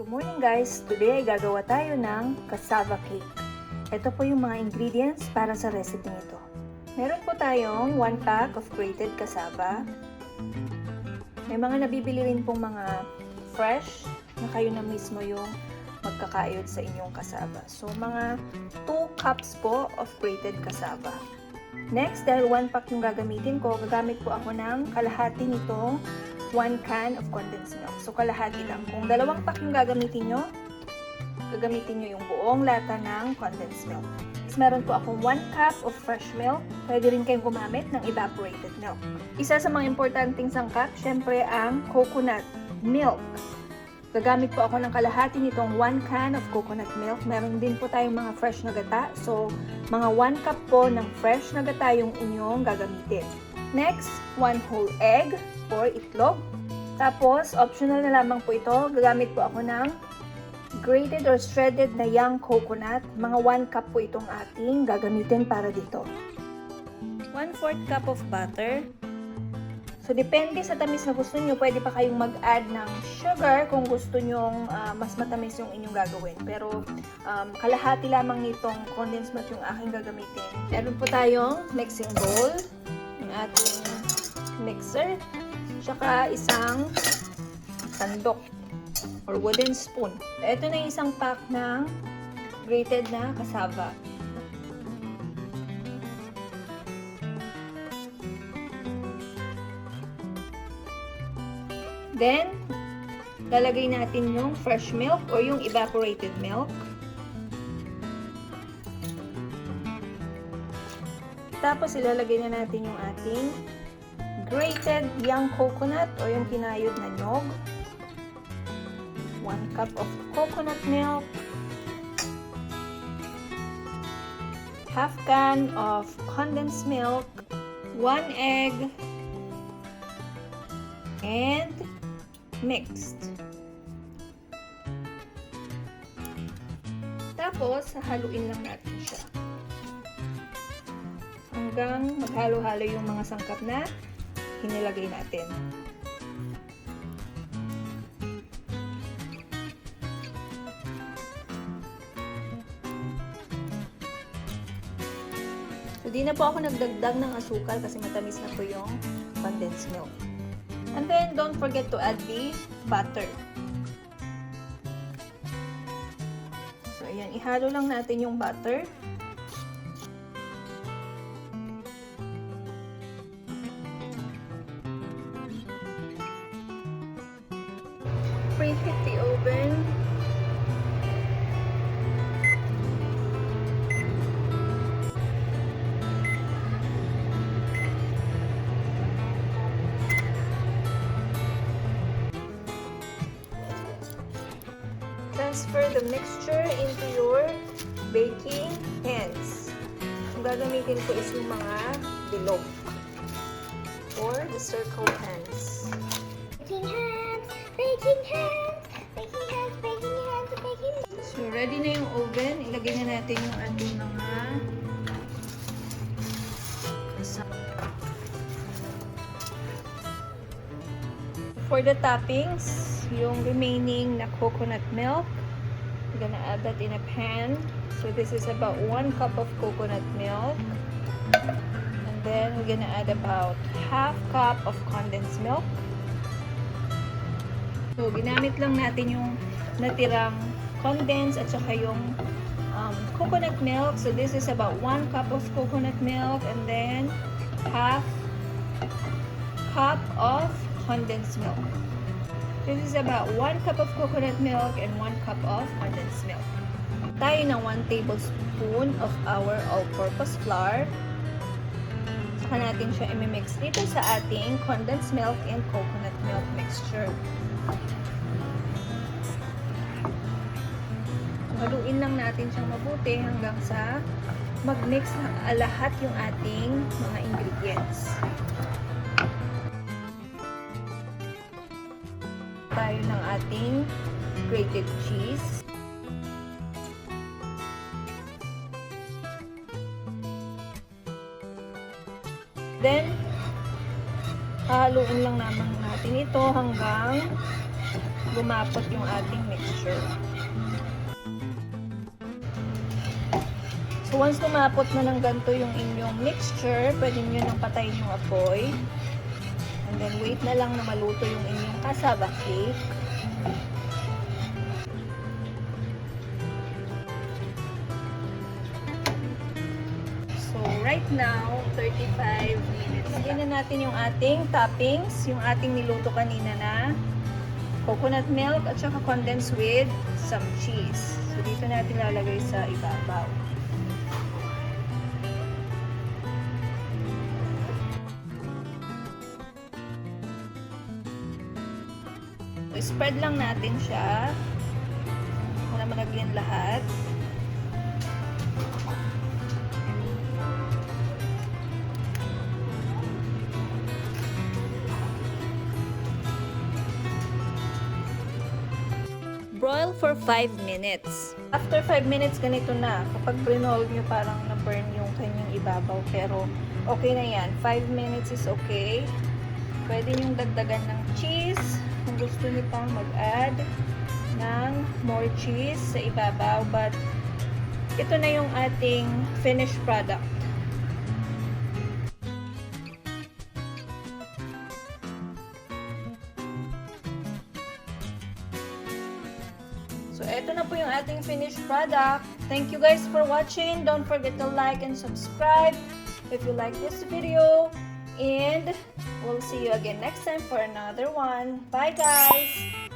Good morning guys! Today ay gagawa tayo ng cassava cake. Ito po yung mga ingredients para sa recipe nito. Meron po tayong 1 pack of grated cassava. May mga nabibili rin pong mga fresh na kayo na mismo yung magkakayod sa inyong cassava. So mga 2 cups po of grated cassava. Next, dahil 1 pack yung gagamitin ko, gagamit po ako ng kalahati nitong 1 can of condensed milk. So, kalahati lang. Kung 2 pack yung gagamitin nyo yung buong lata ng condensed milk. Tapos, meron po akong 1 cup of fresh milk. Pwede rin kayong gumamit ng evaporated milk. Isa sa mga importanteng sangkap, syempre ang coconut milk. Gagamit po ako ng kalahati nitong 1 can of coconut milk. Meron din po tayong mga fresh na gata. So, mga 1 cup po ng fresh na gata yung inyong gagamitin. Next, 1 whole egg or itlog. Tapos, optional na lamang po ito. Gagamit po ako ng grated or shredded na young coconut. Mga 1 cup po itong ating gagamitin para dito. 1/4 cup of butter. So, depende sa tamis na gusto nyo. Pwede pa kayong mag-add ng sugar kung gusto nyo mas matamis yung inyong gagawin. Pero, kalahati lamang nitong condensed milk yung aking gagamitin. Meron po tayong mixing bowl. Yung ating mixer. Tsaka isang sandok or wooden spoon. Ito na yung isang pack ng grated na cassava. Then, lalagay natin yung fresh milk or yung evaporated milk. Tapos, ilalagay na natin yung ating grated young coconut o yung kinayod na nyog. 1 cup of coconut milk. Half can of condensed milk. 1 egg. And mixed. Tapos, haluin lang natin siya. Hanggang maghalo-halo yung mga sangkap na hinilagay natin. So, di na po ako nagdagdag ng asukal kasi matamis na po yung condensed milk. And then, don't forget to add the butter. So, ayan. Ihalo lang natin yung butter. Preheat the oven. Transfer the mixture into your baking pans. Ang gagamitin ko is yung mga bilog or the circle pans. Baking hands, baking hands, baking hands, baking hands, baking hands. So, ready na yung oven. Ilagay na natin yung ating mga for the toppings, yung remaining na coconut milk, we're gonna add that in a pan. So, this is about 1 cup of coconut milk. And then, we're gonna add about half cup of condensed milk. So, ginamit lang natin yung natirang condensed at saka yung coconut milk. So, this is about 1 cup of coconut milk and then half cup of condensed milk. This is about 1 cup of coconut milk and 1 cup of condensed milk. Tayo ng 1 tablespoon of our all-purpose flour. Saka natin siya i-mix dito sa ating condensed milk and coconut milk mixture. Haluin lang natin siyang mabuti hanggang sa mag-mix na lahat yung ating mga ingredients. Tayo ng ating grated cheese. Then, haluin lang naman natin ito hanggang lumapot yung ating mixture. So once lumapot na ng ganito yung inyong mixture, pwede nyo nang patayin yung apoy. And then wait na lang na maluto yung inyong cassava cake. So right now, 35 minutes. Lagyan na natin yung ating toppings, yung ating niluto kanina na coconut milk at saka condensed with some cheese. So dito natin lalagay sa ibabaw. So, spread lang natin siya. Wala malagyan lahat. Broil for 5 minutes. After 5 minutes, ganito na. Kapag brinold nyo, parang na-burn yung kanyang ibabaw. Pero, okay na yan. 5 minutes is okay. Pwede nyo dagdagan ng cheese. Kung gusto nyo pang mag-add ng more cheese sa ibabaw. But, ito na yung ating finished product. So, ito na po yung ating finished product. Thank you guys for watching. Don't forget to like and subscribe if you like this video. And we'll see you again next time for another one. Bye guys!